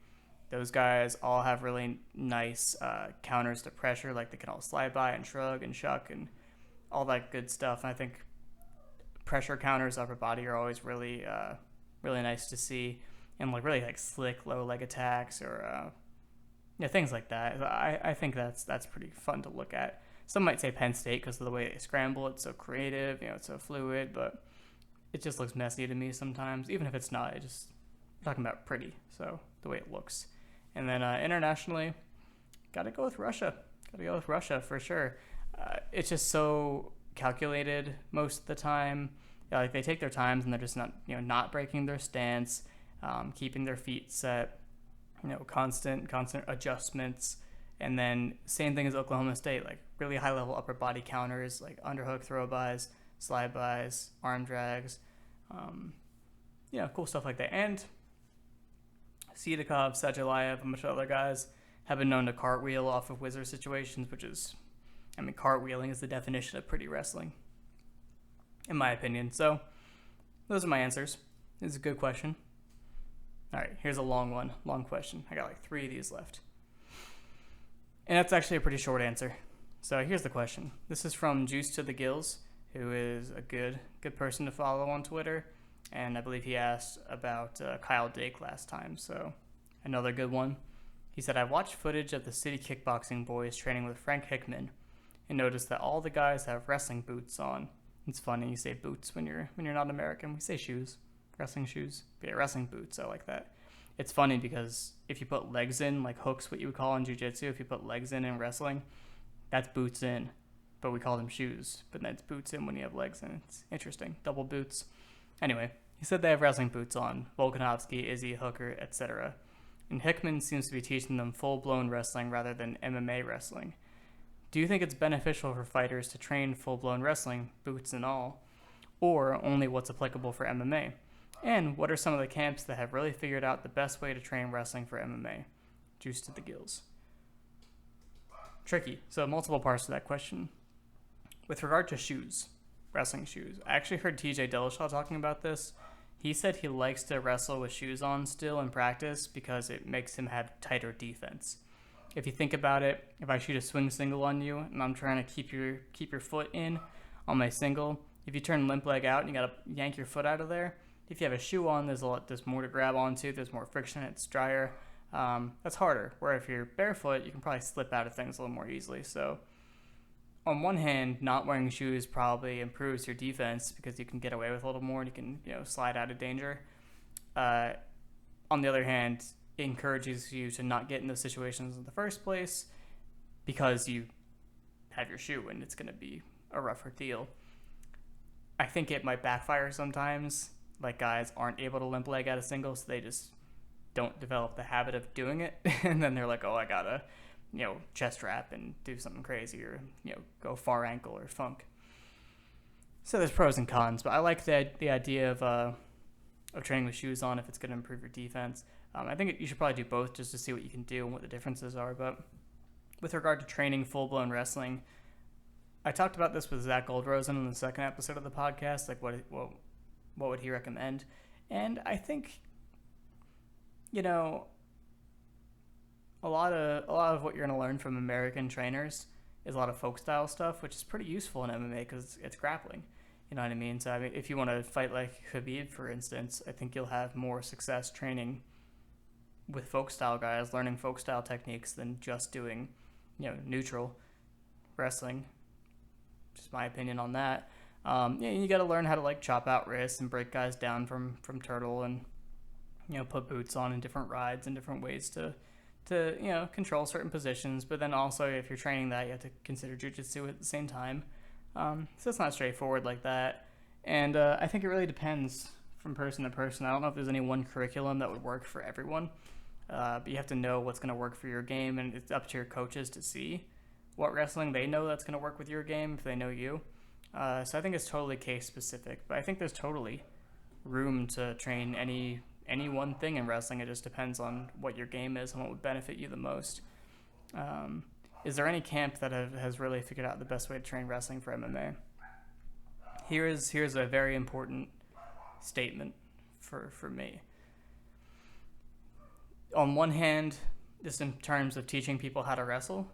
those guys all have really nice counters to pressure. Like they can all slide by and shrug and shuck and all that good stuff. And I think pressure counters upper body are always really nice to see, and like really like slick low leg attacks or things like that. I think that's pretty fun to look at. Some might say Penn State because of the way they scramble. It's so creative, it's so fluid, but it just looks messy to me sometimes. Even if it's not, I'm talking about pretty, so the way it looks. And then internationally, gotta go with Russia. Gotta go with Russia for sure. It's just so calculated most of the time. Like they take their times and they're just not breaking their stance, keeping their feet set, constant adjustments. And then same thing as Oklahoma State, like really high level upper body counters, like underhook throw bys, slide bys, arm drags, cool stuff like that. And Sidakov, Sajalayev, a bunch of other guys have been known to cartwheel off of whizzer situations, which is, cartwheeling is the definition of pretty wrestling, in my opinion. So those are my answers. It's a good question. All right, here's a long question. I got like 3 of these left. And that's actually a pretty short answer. So here's the question. This is from Juice to the Gills, who is a good person to follow on Twitter. And I believe he asked about Kyle Dake last time. So another good one. He said, I watched footage of the City Kickboxing boys training with Frank Hickman and noticed that all the guys have wrestling boots on. It's funny, you say boots when you're not American. We say shoes, wrestling shoes. But yeah, wrestling boots, I like that. It's funny because if you put legs in, like hooks, what you would call in jiu-jitsu, if you put legs in wrestling, that's boots in, but we call them shoes. But that's boots in when you have legs in. It's interesting. Double boots. Anyway, he said they have wrestling boots on. Vulcan Oski, Izzy, Hooker, etc. And Hickman seems to be teaching them full-blown wrestling rather than MMA wrestling. Do you think it's beneficial for fighters to train full-blown wrestling, boots and all, or only what's applicable for MMA? And what are some of the camps that have really figured out the best way to train wrestling for MMA? Juice to the Gills. Tricky. So multiple parts to that question. With regard to shoes, wrestling shoes, I actually heard TJ Dillashaw talking about this. He said he likes to wrestle with shoes on still in practice because it makes him have tighter defense. If you think about it, if I shoot a swing single on you and I'm trying to keep your foot in on my single, if you turn limp leg out and you gotta yank your foot out of there, if you have a shoe on, there's more to grab onto, there's more friction, it's drier. That's harder. Where if you're barefoot, you can probably slip out of things a little more easily. So on one hand, not wearing shoes probably improves your defense because you can get away with a little more and you can slide out of danger. On the other hand, it encourages you to not get in those situations in the first place. because you have your shoe and it's going to be a rougher deal. I think it might backfire sometimes. Like, guys aren't able to limp leg out of singles, so they just don't develop the habit of doing it. And then they're like, oh, I gotta, chest wrap and do something crazy, or, go far ankle or funk. So there's pros and cons, but I like the idea of training with shoes on if it's going to improve your defense. I think you should probably do both just to see what you can do and what the differences are. But with regard to training full-blown wrestling, I talked about this with Zach Goldrosen in the second episode of the podcast, like what would he recommend? And I think, a lot of what you're going to learn from American trainers is a lot of folk style stuff, which is pretty useful in MMA because it's grappling. You know what I mean? So if you want to fight like Khabib, for instance, I think you'll have more success training with folk style guys, learning folk style techniques than just doing, neutral wrestling. Just my opinion on that. You got to learn how to like chop out wrists and break guys down from turtle, and put boots on in different rides and different ways to control certain positions. But then also, if you're training that, you have to consider jiu-jitsu at the same time. So it's not straightforward like that. And I think it really depends from person to person. I don't know if there's any one curriculum that would work for everyone. But you have to know what's going to work for your game, and it's up to your coaches to see what wrestling they know that's going to work with your game if they know you. So I think it's totally case specific, but I think there's totally room to train any one thing in wrestling. It just depends on what your game is and what would benefit you the most. Is there any camp that has really figured out the best way to train wrestling for MMA? Here's a very important statement for me. On one hand, just in terms of teaching people how to wrestle,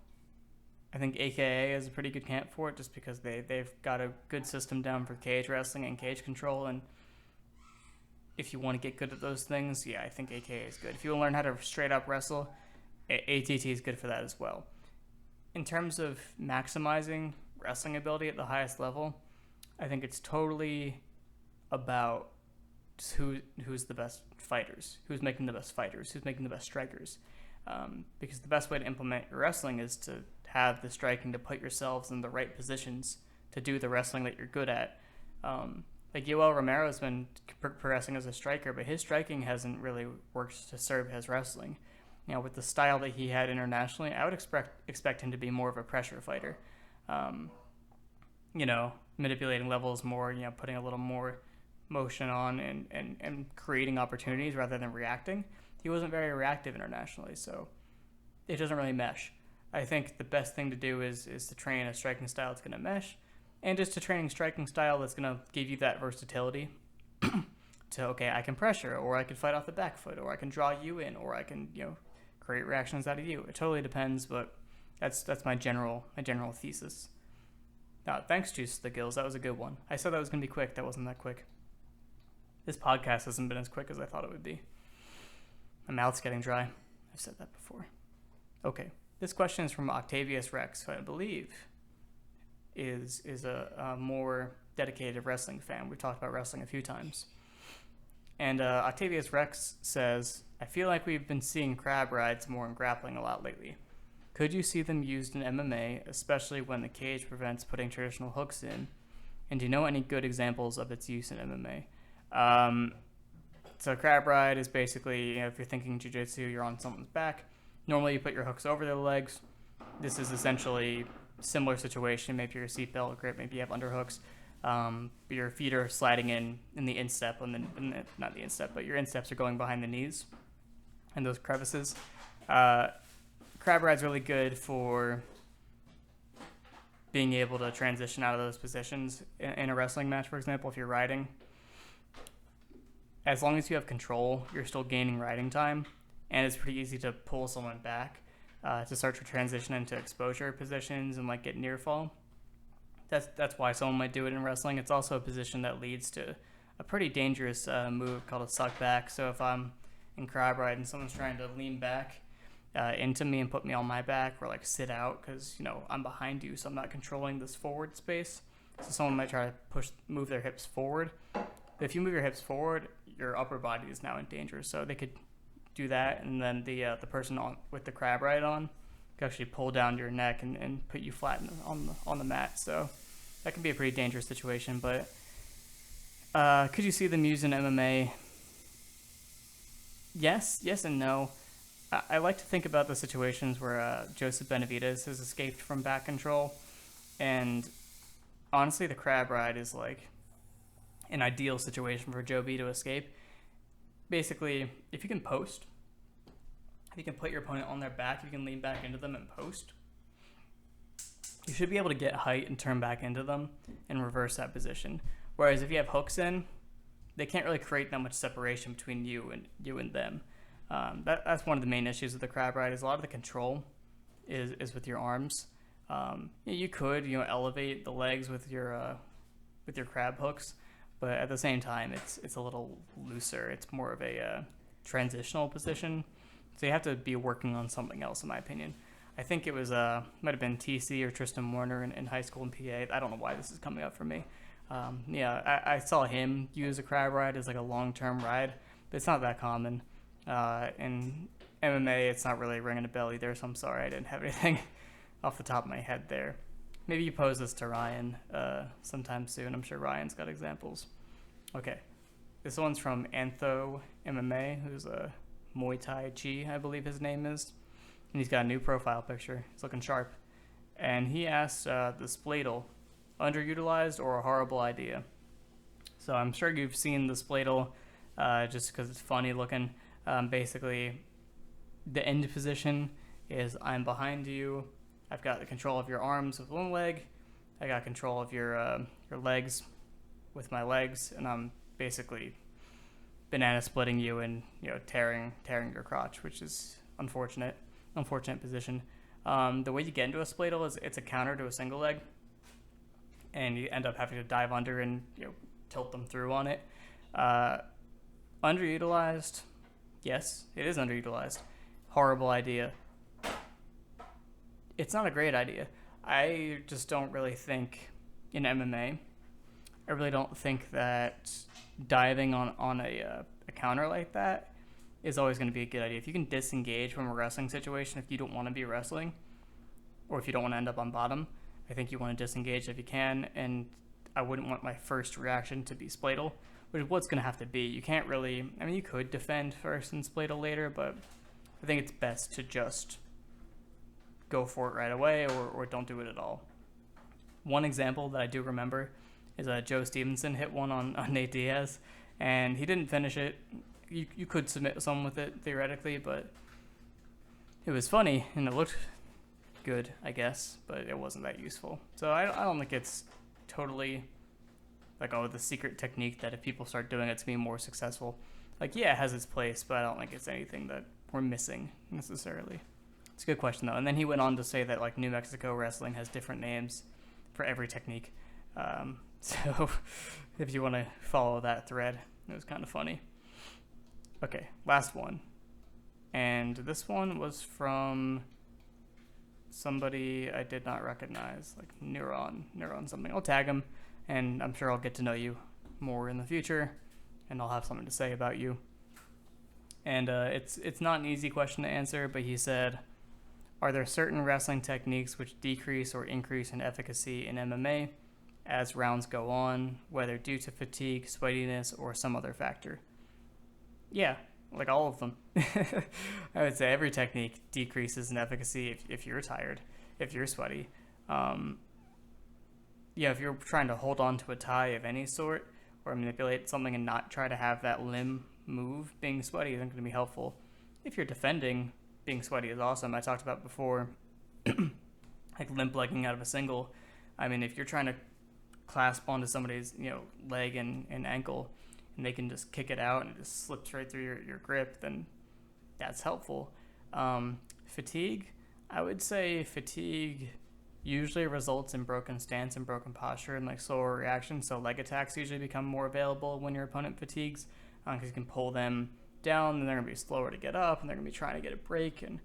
I think AKA is a pretty good camp for it, just because they've got a good system down for cage wrestling and cage control. And if you want to get good at those things, yeah, I think AKA is good. If you want to learn how to straight up wrestle, ATT is good for that as well. In terms of maximizing wrestling ability at the highest level, I think it's totally about just who's the best fighters, who's making the best fighters, who's making the best strikers. Because the best way to implement your wrestling is to have the striking, to put yourselves in the right positions to do the wrestling that you're good at. Like Yoel Romero's been progressing as a striker, but his striking hasn't really worked to serve his wrestling. With the style that he had internationally, I would expect him to be more of a pressure fighter. Manipulating levels more, putting a little more motion on and creating opportunities rather than reacting. He wasn't very reactive internationally, so it doesn't really mesh. I think the best thing to do is to train a striking style that's going to mesh, and just to training striking style that's going to give you that versatility to, okay, I can pressure, or I can fight off the back foot, or I can draw you in, or I can, create reactions out of you. It totally depends, but that's my general thesis. Thanks, Juice the Gills. That was a good one. I said that was going to be quick. That wasn't that quick. This podcast hasn't been as quick as I thought it would be. My mouth's getting dry. I've said that before. Okay. This question is from Octavius Rex, who I believe is a more dedicated wrestling fan. We've talked about wrestling a few times. And Octavius Rex says, I feel like we've been seeing crab rides more in grappling a lot lately. Could you see them used in MMA, especially when the cage prevents putting traditional hooks in? And do you know any good examples of its use in MMA? So crab ride is basically, if you're thinking jiu-jitsu, you're on someone's back. Normally you put your hooks over their legs. This is essentially a similar situation. Maybe you're a seatbelt grip, maybe you have underhooks. Your feet are sliding in the instep, not the instep, but your insteps are going behind the knees and those crevices. Crab ride's really good for being able to transition out of those positions in a wrestling match, for example, if you're riding. As long as you have control, you're still gaining riding time, and it's pretty easy to pull someone back to start to transition into exposure positions and get near fall. That's why someone might do it in wrestling. It's also a position that leads to a pretty dangerous move called a suck back. So if I'm in crab ride and someone's trying to lean back into me and put me on my back, or sit out because I'm behind you, so I'm not controlling this forward space. So someone might try to move their hips forward. But if you move your hips forward, your upper body is now in danger. So they could do that, and then the person with the crab ride on can actually pull down your neck and put you flat on the mat. So that can be a pretty dangerous situation. But could you see them used in MMA? Yes and no. I like to think about the situations where Joseph Benavidez has escaped from back control, and honestly, the crab ride is like an ideal situation for Joe B to escape. Basically, if you can post, if you can put your opponent on their back, you can lean back into them and post, you should be able to get height and turn back into them and reverse that position. Whereas if you have hooks in, they can't really create that much separation between you and them. That's one of the main issues with the crab ride, is a lot of the control is with your arms. You could elevate the legs with your crab hooks, but at the same time it's a little looser. It's more of a transitional position, so you have to be working on something else, in my opinion. I think it was might have been TC or Tristan Warner in high school in PA. I don't know why this is coming up for me. I saw him use a crab ride as like a long-term ride, but it's not that common. In MMA, it's not really ringing a bell either, so I'm sorry I didn't have anything off the top of my head there. Maybe you pose this to Ryan sometime soon. I'm sure Ryan's got examples. Okay, this one's from Antho MMA, who's a Muay Thai Chi, I believe his name is, and he's got a new profile picture. He's looking sharp, and he asked the spladle, underutilized or a horrible idea? So I'm sure you've seen the spladle just because it's funny looking. Basically, the end position is I'm behind you. I've got the control of your arms with one leg. I got control of your legs with my legs, and I'm basically banana splitting you and tearing your crotch, which is unfortunate position. The way you get into a spladle is it's a counter to a single leg, and you end up having to dive under and tilt them through on it. Underutilized. Yes, it is underutilized. Horrible idea. It's not a great idea. I just don't really think in MMA, I really don't think that diving on a counter like that is always going to be a good idea. If you can disengage from a wrestling situation, if you don't want to be wrestling, or if you don't want to end up on bottom, I think you want to disengage if you can, and I wouldn't want my first reaction to be spladle, which is what's going to have to be. You can't really, you could defend first and spladle later, but I think it's best to just go for it right away or don't do it at all. One example that I do remember is Joe Stevenson hit one on Nate Diaz, and he didn't finish it. You could submit someone with it, theoretically, but it was funny, and it looked good, I guess, but it wasn't that useful. So I don't think it's totally like, the secret technique that if people start doing it's going to be more successful. Like, yeah, it has its place, but I don't think it's anything that we're missing necessarily. It's a good question, though. And then he went on to say that, like, New Mexico wrestling has different names for every technique. So if you want to follow that thread, it was kind of funny. Okay, last one. And this one was from somebody I did not recognize, like Neuron something. I'll tag him, and I'm sure I'll get to know you more in the future, and I'll have something to say about you. And it's not an easy question to answer, but he said, are there certain wrestling techniques which decrease or increase in efficacy in MMA as rounds go on, whether due to fatigue, sweatiness, or some other factor? Yeah, like all of them. I would say every technique decreases in efficacy if you're tired, if you're sweaty. If you're trying to hold on to a tie of any sort or manipulate something and not try to have that limb move, being sweaty isn't going to be helpful. If you're defending, being sweaty is awesome. I talked about before, like limp legging out of a single. If you're trying to clasp onto somebody's leg and ankle, and they can just kick it out and it just slips right through your grip, then that's helpful. Fatigue, I would say fatigue usually results in broken stance and broken posture and like slower reaction. So leg attacks usually become more available when your opponent fatigues, because you can pull them down and they're going to be slower to get up, and they're going to be trying to get a break and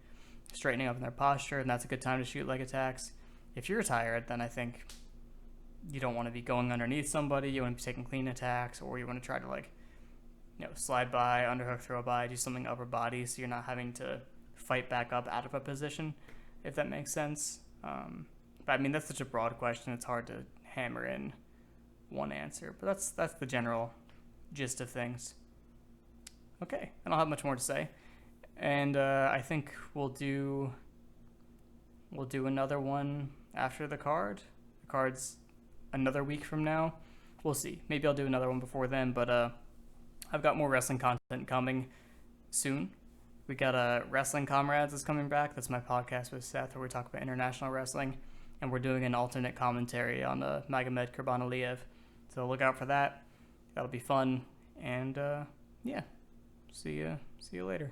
straightening up in their posture, and that's a good time to shoot leg attacks. If you're tired, then I think you don't want to be going underneath somebody. You want to be taking clean attacks, or you want to try to slide by, underhook, throw by, do something upper body, so you're not having to fight back up out of a position. if that makes sense. But I mean, that's such a broad question, it's hard to hammer in one answer. But that's the general gist of things. Okay, I don't have much more to say. And I think we'll do another one after the card. The card's another week from now. We'll see. Maybe I'll do another one before then, but I've got more wrestling content coming soon. We got Wrestling Comrades is coming back. That's my podcast with Seth where we talk about international wrestling. And we're doing an alternate commentary on Magomed Kurbanaliyev. So look out for that. That'll be fun. And yeah, see you later.